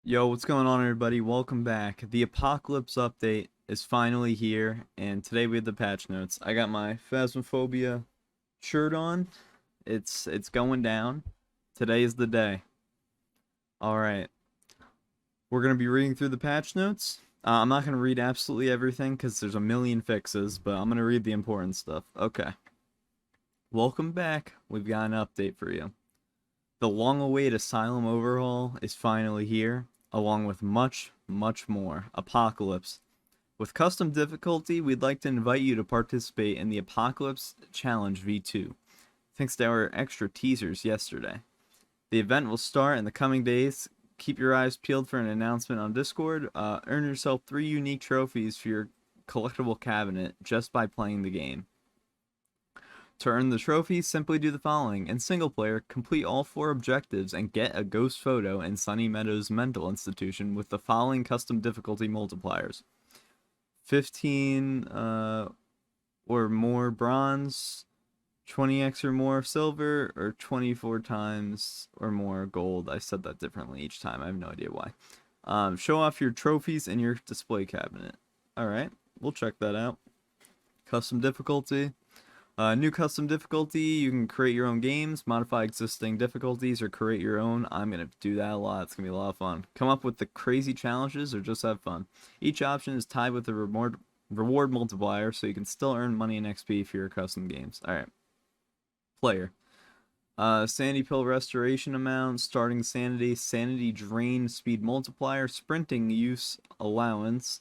Yo, what's going on, everybody? Welcome back. The Apocalypse update is finally here, and today we have the patch notes. I got my Phasmophobia shirt on. It's going down. Today is the day. All right, we're gonna be reading through the patch notes. I'm not gonna read absolutely everything because there's a million fixes, but I'm gonna read the important stuff. Okay. Welcome back. We've got an update for you. The long-awaited Asylum overhaul is finally here, along with much, much more. Apocalypse. With custom difficulty, we'd like to invite you to participate in the Apocalypse Challenge V2, thanks to our extra teasers yesterday. The event will start in the coming days. Keep your eyes peeled for an announcement on Discord. Earn yourself 3 unique trophies for your collectible cabinet just by playing the game. To earn the trophy, simply do the following. In single player, complete all 4 objectives and get a ghost photo in Sunny Meadows Mental Institution with the following custom difficulty multipliers. 15 or more bronze, 20x or more silver, or 24 times or more gold. I said that differently each time. I have no idea why. Show off your trophies in your display cabinet. Alright, we'll check that out. Custom difficulty. New custom difficulty, you can create your own games, modify existing difficulties, or create your own. I'm going to do that a lot. It's going to be a lot of fun. Come up with the crazy challenges or just have fun. Each option is tied with a reward multiplier, so you can still earn money and XP for your custom games. Alright. Player. Sanity pill restoration amount, starting sanity, sanity drain speed multiplier, sprinting use allowance,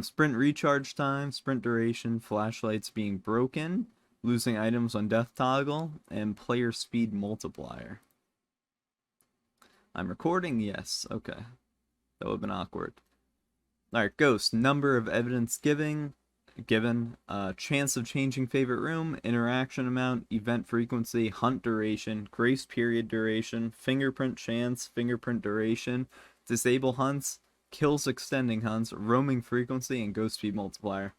sprint recharge time, sprint duration, flashlights being broken, losing items on death toggle, and player speed multiplier. I'm recording? Yes. Okay. That would have been awkward. Alright, ghost. Number of evidence given, chance of changing favorite room, interaction amount, event frequency, hunt duration, grace period duration, fingerprint chance, fingerprint duration, disable hunts, kills extending hunts, roaming frequency, and ghost speed multiplier.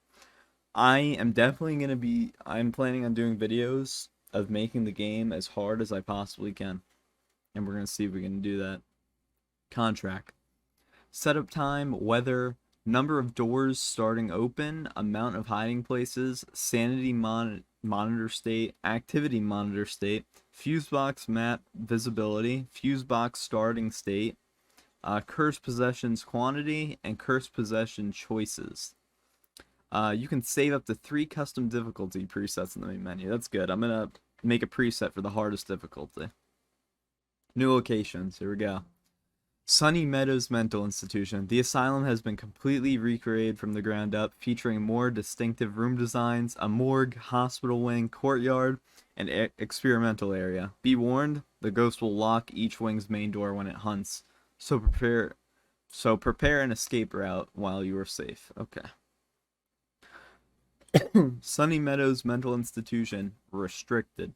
I'm planning on doing videos of making the game as hard as I possibly can. And we're going to see if we can do that. Contract. Setup time, weather, number of doors starting open, amount of hiding places, sanity monitor state, activity monitor state, fuse box map visibility, fuse box starting state, curse possessions quantity, and curse possession choices. You can save up to 3 custom difficulty presets in the main menu. That's good. I'm going to make a preset for the hardest difficulty. New locations. Here we go. Sunny Meadows Mental Institution. The asylum has been completely recreated from the ground up, featuring more distinctive room designs, a morgue, hospital wing, courtyard, and experimental area. Be warned, the ghost will lock each wing's main door when it hunts. So prepare an escape route while you are safe. Okay. Sunny Meadows Mental Institution restricted.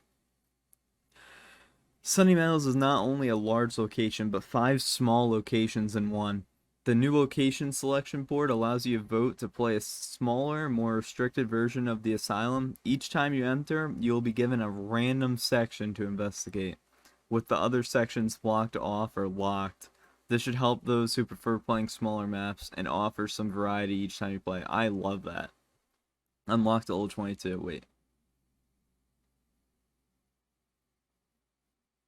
Sunny Meadows is not only a large location, but 5 small locations in one. The new location selection board allows you to vote to play a smaller, more restricted version of the asylum. Each time you enter, you will be given a random section to investigate, with the other sections blocked off or locked. This should help those who prefer playing smaller maps and offer some variety each time you play. I love that. Unlocked to level 22. Wait.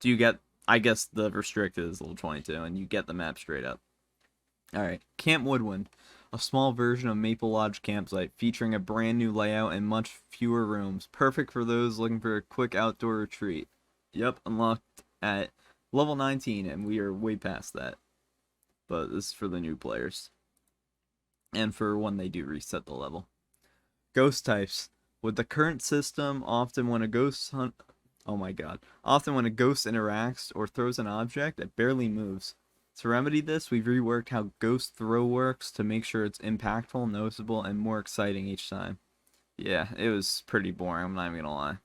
Do you get... I guess the restricted is level 22, and you get the map straight up. Alright. Camp Woodwind. A small version of Maple Lodge campsite, featuring a brand new layout and much fewer rooms. Perfect for those looking for a quick outdoor retreat. Yep, unlocked at level 19, and we are way past that. But this is for the new players. And for when they do reset the level. Ghost types. With the current system, often when a ghost interacts or throws an object, it barely moves. To remedy this, we've reworked how ghost throw works to make sure it's impactful, noticeable, and more exciting each time. Yeah, it was pretty boring, I'm not even gonna lie.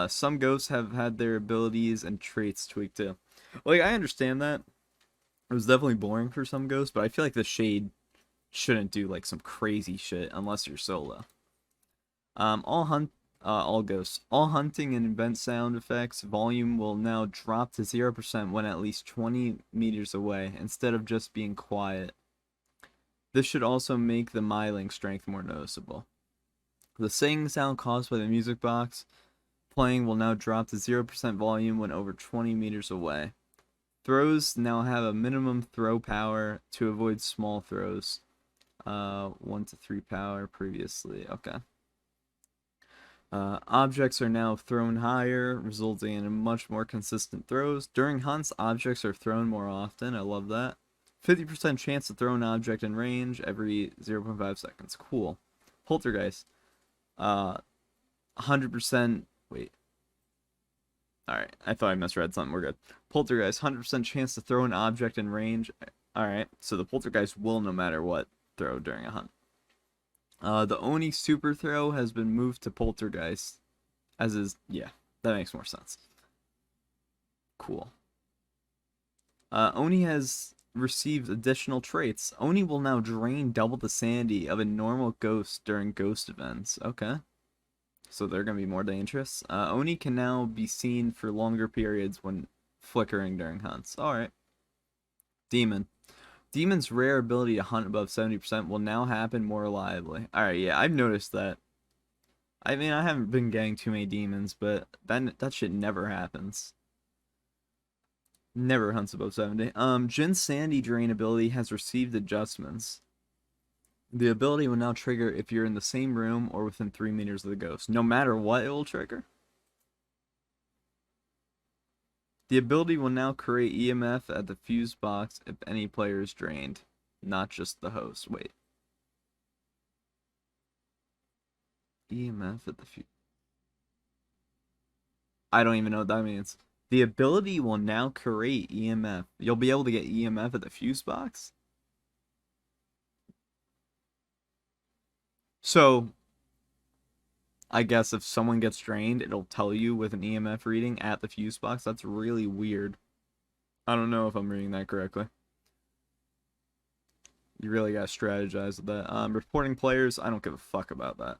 Some ghosts have had their abilities and traits tweaked too. Like, I understand that. It was definitely boring for some ghosts, but I feel like the Shade shouldn't do like some crazy shit unless you're solo. All all ghosts. All hunting and event sound effects volume will now drop to 0% when at least 20 meters away, instead of just being quiet. This should also make the myling strength more noticeable. The singing sound caused by the music box playing will now drop to 0% volume when over 20 meters away. Throws now have a minimum throw power to avoid small throws. 1 to 3 power previously. Okay. Objects are now thrown higher, resulting in much more consistent throws. During hunts, objects are thrown more often. I love that. 50% chance to throw an object in range every 0.5 seconds. Cool. Poltergeist. 100%. Wait. Alright, I thought I misread something. We're good. Poltergeist. 100% chance to throw an object in range. Alright, so the poltergeist will, no matter what, throw during a hunt. The Oni super throw has been moved to poltergeist. As is, yeah, that makes more sense. Cool. Oni has received additional traits. Oni will now drain double the sanity of a normal ghost during ghost events. Okay. So they're going to be more dangerous. Oni can now be seen for longer periods when flickering during hunts. Alright. Demon. Demon's rare ability to hunt above 70% will now happen more reliably. Alright, yeah, I've noticed that. I mean, I haven't been getting too many demons, but that shit never happens. Never hunts above 70. Jin's sanity drain ability has received adjustments. The ability will now trigger if you're in the same room or within 3 meters of the ghost. No matter what, it will trigger. The ability will now create EMF at the fuse box if any player is drained, not just the host. Wait. EMF at the fuse. I don't even know what that means. The ability will now create EMF. You'll be able to get EMF at the fuse box? So, I guess if someone gets drained, it'll tell you with an EMF reading at the fuse box. That's really weird. I don't know if I'm reading that correctly. You really gotta strategize with that. Reporting players, I don't give a fuck about that.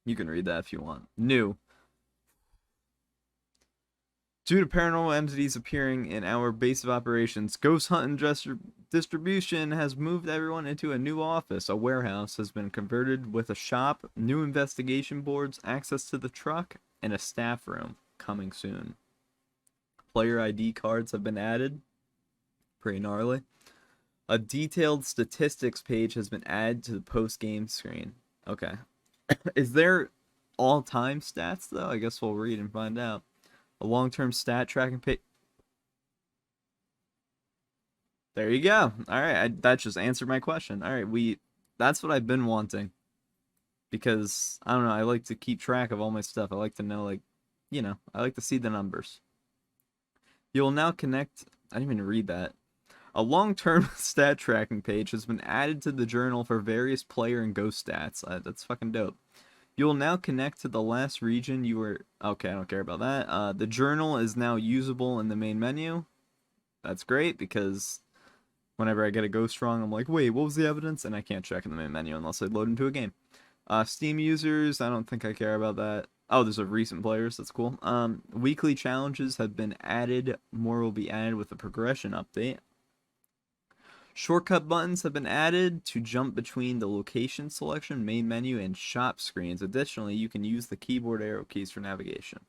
You can read that if you want. New. Due to paranormal entities appearing in our base of operations, Ghost Hunt and Distribution has moved everyone into a new office. A warehouse has been converted with a shop, new investigation boards, access to the truck, and a staff room coming soon. Player ID cards have been added. Pretty gnarly. A detailed statistics page has been added to the post-game screen. Okay. Is there all-time stats, though? I guess we'll read and find out. A long-term stat tracking page. There you go. All right, that just answered my question. All right, that's what I've been wanting. Because I don't know, I like to keep track of all my stuff. I like to know, like, I like to see the numbers. You will now connect. I didn't even read that. A long-term stat tracking page has been added to the journal for various player and ghost stats. That's fucking dope. You will now connect to the last region you were... Okay, I don't care about that. The journal is now usable in the main menu. That's great, because whenever I get a ghost wrong, I'm like, wait, what was the evidence? And I can't check in the main menu unless I load into a game. Steam users, I don't think I care about that. Oh, there's a recent players, that's cool. Weekly challenges have been added. More will be added with the progression update. Shortcut buttons have been added to jump between the location selection, main menu, and shop screens. Additionally, you can use the keyboard arrow keys for navigation.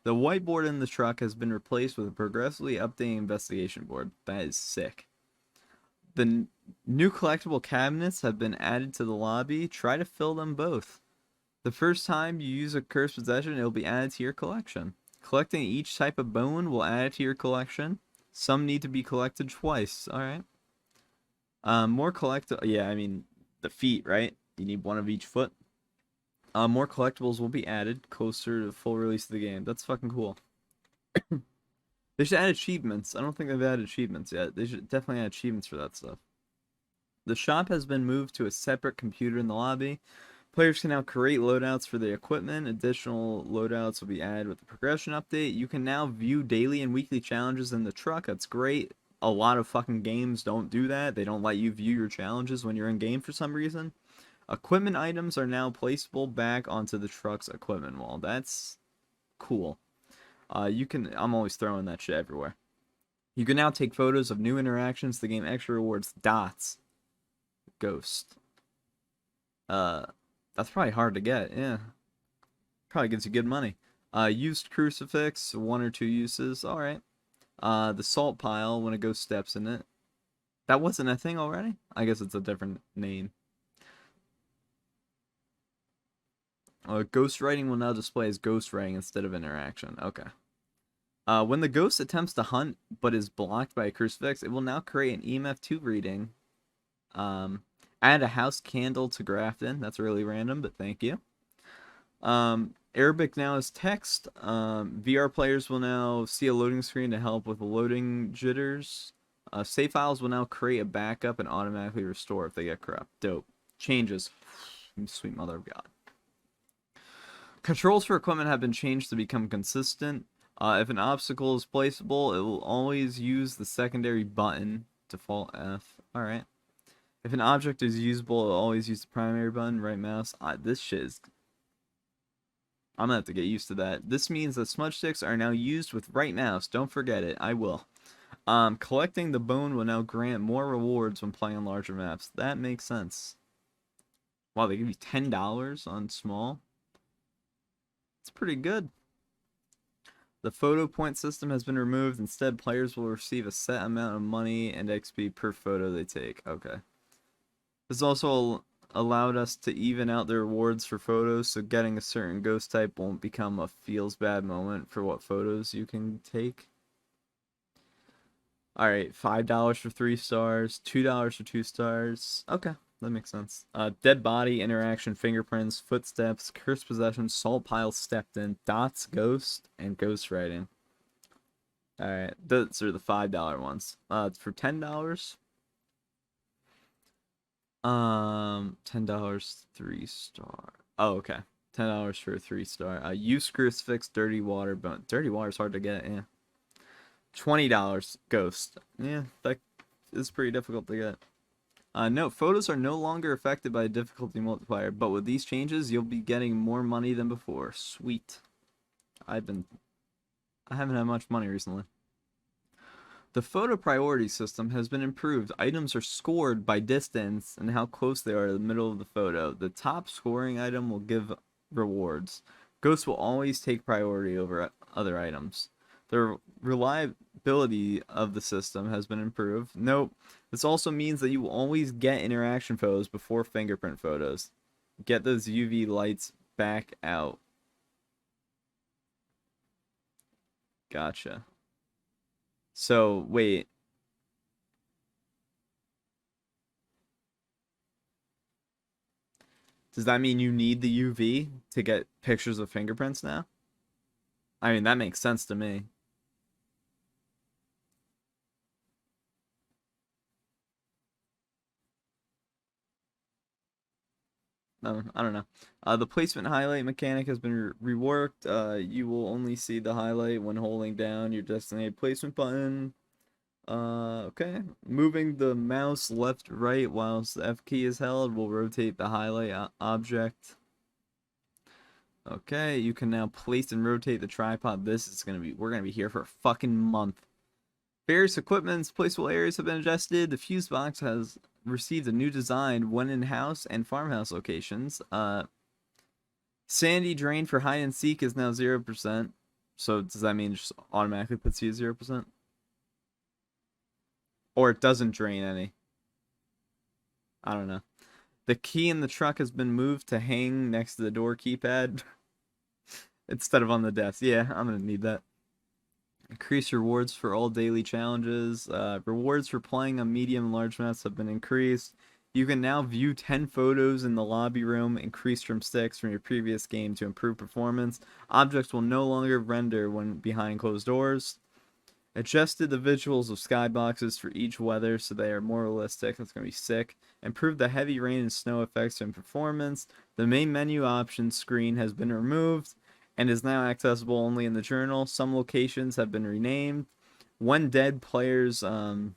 The whiteboard in the truck has been replaced with a progressively updating investigation board. That is sick. The new collectible cabinets have been added to the lobby. Try to fill them both. The first time you use a cursed possession, it will be added to your collection. Collecting each type of bone will add it to your collection. Some need to be collected twice. Alright. More yeah, I mean, the feet, right? You need one of each foot. More collectibles will be added closer to the full release of the game. That's fucking cool. They should add achievements. I don't think they've added achievements yet. They should definitely add achievements for that stuff. The shop has been moved to a separate computer in the lobby. Players can now create loadouts for their equipment. Additional loadouts will be added with the progression update. You can now view daily and weekly challenges in the truck. That's great. A lot of fucking games don't do that. They don't let you view your challenges when you're in game for some reason. Equipment items are now placeable back onto the truck's equipment wall. That's cool. I'm always throwing that shit everywhere. You can now take photos of new interactions. The game extra rewards dots. Ghost. That's probably hard to get. Yeah. Probably gives you good money. Used crucifix, 1 or 2 uses. Alright. The salt pile when a ghost steps in it. That wasn't a thing already? I guess it's a different name. Ghost writing will now display as ghost writing instead of interaction. Okay. When the ghost attempts to hunt but is blocked by a crucifix, it will now create an EMF2 reading. Add a house candle to Grafton. That's really random, but thank you. Arabic now is text. VR players will now see a loading screen to help with loading jitters. Save files will now create a backup and automatically restore if they get corrupt. Dope. Changes. Sweet mother of God. Controls for equipment have been changed to become consistent. If an obstacle is placeable, it will always use the secondary button. Default F. Alright. If an object is usable, it will always use the primary button, right mouse. This shit is... I'm gonna have to get used to that. This means that smudge sticks are now used with right mouse. Don't forget it. I will. Collecting the bone will now grant more rewards when playing on larger maps. That makes sense. Wow, they give you $10 on small. It's pretty good. The photo point system has been removed. Instead, players will receive a set amount of money and XP per photo they take. Okay. This also allowed us to even out the rewards for photos, so getting a certain ghost type won't become a feels bad moment for what photos you can take. Alright, $5 for 3 stars, $2 for 2 stars. Okay, that makes sense. Dead body, interaction, fingerprints, footsteps, cursed possession, salt pile stepped in, dots, ghost, and ghost writing. Alright, those are the $5 ones. For $10. $10, 3 star. Oh, okay. $10 for a 3 star. Use crucifix, dirty water, but dirty water is hard to get. Yeah. $20 ghost. Yeah, that is pretty difficult to get. Note, photos are no longer affected by a difficulty multiplier, but with these changes, you'll be getting more money than before. Sweet. I haven't had much money recently. The photo priority system has been improved. Items are scored by distance and how close they are to the middle of the photo. The top scoring item will give rewards. Ghosts will always take priority over other items. The reliability of the system has been improved. Note, this also means that you will always get interaction photos before fingerprint photos. Get those UV lights back out. Gotcha. So, wait. Does that mean you need the UV to get pictures of fingerprints now? I mean, that makes sense to me. No, I don't know. The placement highlight mechanic has been reworked. You will only see the highlight when holding down your designated placement button. Okay. Moving the mouse left right whilst the F key is held will rotate the highlight object. Okay, you can now place and rotate the tripod. We're gonna be here for a fucking month. Various equipment's placeable areas have been adjusted. The fuse box has received a new design when in house and farmhouse locations. Sandy drain for hide and seek is now 0%. So does that mean it just automatically puts you at 0%? Or it doesn't drain any? I don't know. The key in the truck has been moved to hang next to the door keypad instead of on the desk. Yeah, I'm gonna need that. Increase rewards for all daily challenges. Rewards for playing on medium and large maps have been increased. You can now view 10 photos in the lobby room, increased from 6 from your previous game to improve performance. Objects will no longer render when behind closed doors. Adjusted the visuals of skyboxes for each weather so they are more realistic. That's going to be sick. Improved the heavy rain and snow effects and performance. The main menu options screen has been removed and is now accessible only in the journal. Some locations have been renamed. When dead, players can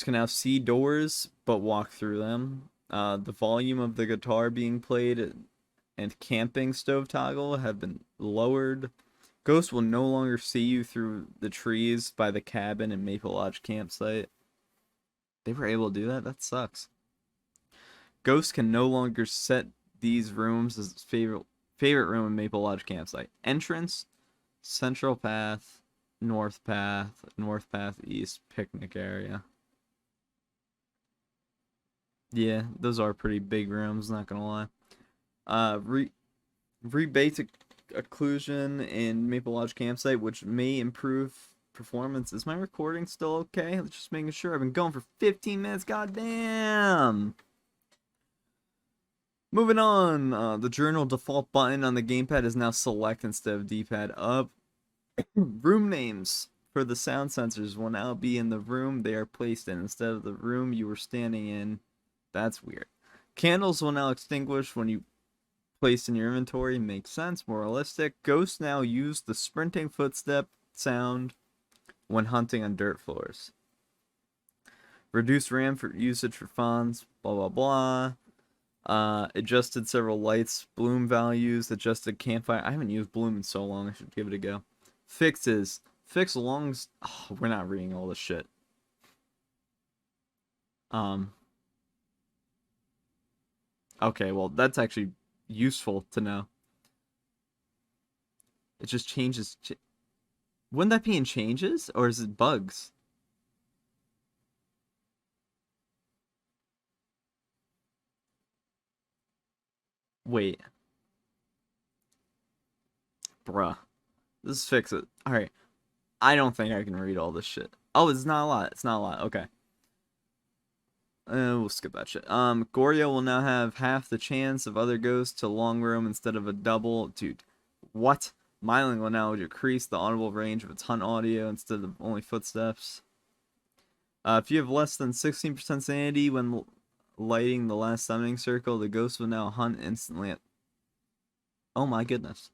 now see doors but walk through them. The volume of the guitar being played and camping stove toggle have been lowered. Ghosts will no longer see you through the trees by the cabin and Maple Lodge campsite. They were able to do that? That sucks. Ghosts can no longer set these rooms as favorite room in Maple Lodge campsite. Entrance, central path, north path east, picnic area. Yeah, those are pretty big rooms, not gonna lie. Basic occlusion in Maple Lodge campsite, which may improve performance. Is my recording still okay? Just making sure. I've been going for 15 minutes. Goddamn. Moving on. The journal default button on the gamepad is now select instead of D-pad up. Room names for the sound sensors will now be in the room they are placed in instead of the room you were standing in. That's weird. Candles will now extinguish when you place in your inventory. Makes sense. More realistic. Ghosts now use the sprinting footstep sound when hunting on dirt floors. Reduced RAM for usage for fonts. Blah, blah, blah. Adjusted several lights. Bloom values. Adjusted campfire. I haven't used Bloom in so long. I should give it a go. Fixes. Fix longs. Oh, we're not reading all this shit. Okay, well, that's actually useful to know. It just changes. Wouldn't that be in changes? Or is it bugs? Wait. Bruh. This is fix it. Alright. I don't think I can read all this shit. Oh, it's not a lot. It's not a lot. Okay. We'll skip that shit. Gorio will now have half the chance of other ghosts to long roam instead of a double. Dude, what? Myling will now decrease the audible range of its hunt audio instead of only footsteps. If you have less than 16% sanity when lighting the last summoning circle, the ghost will now hunt instantly. Oh my goodness.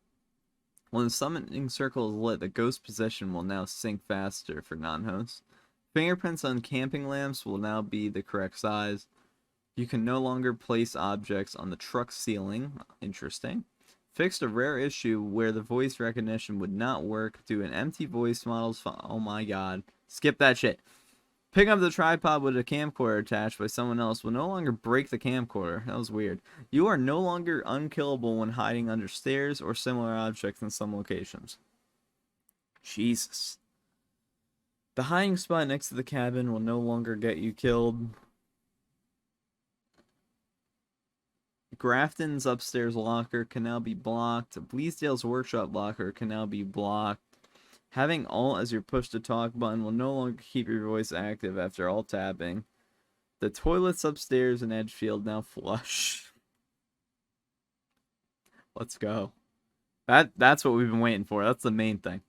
When the summoning circle is lit, the ghost position will now sync faster for non-hosts. Fingerprints on camping lamps will now be the correct size. You can no longer place objects on the truck ceiling. Interesting. Fixed a rare issue where the voice recognition would not work due to an empty voice models. Oh my god. Skip that shit. Picking up the tripod with a camcorder attached by someone else will no longer break the camcorder. That was weird. You are no longer unkillable when hiding under stairs or similar objects in some locations. Jesus. The hiding spot next to the cabin will no longer get you killed. Grafton's upstairs locker can now be blocked. Bleasdale's workshop locker can now be blocked. Having Alt as your push-to-talk button will no longer keep your voice active after Alt tapping. The toilets upstairs in Edgefield now flush. Let's go. That's what we've been waiting for. That's the main thing.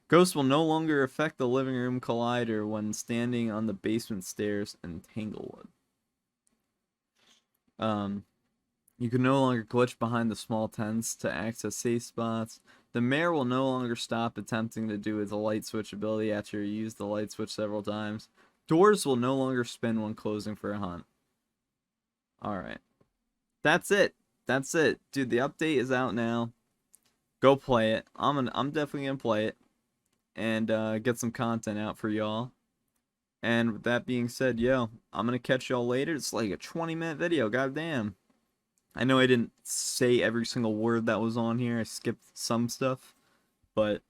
Ghosts will no longer affect the living room collider when standing on the basement stairs in Tanglewood. You can no longer glitch behind the small tents to access safe spots. The mayor will no longer stop attempting to do its light switch ability after you use the light switch several times. Doors will no longer spin when closing for a hunt. Alright. That's it. That's it. Dude, the update is out now. Go play it. I'm definitely gonna play it. And get some content out for y'all. And with that being said, yo, I'm gonna catch y'all later. It's like a 20-minute video, goddamn. I know I didn't say every single word that was on here. I skipped some stuff. But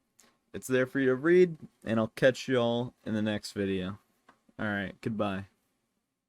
it's there for you to read. And I'll catch y'all in the next video. Alright, goodbye.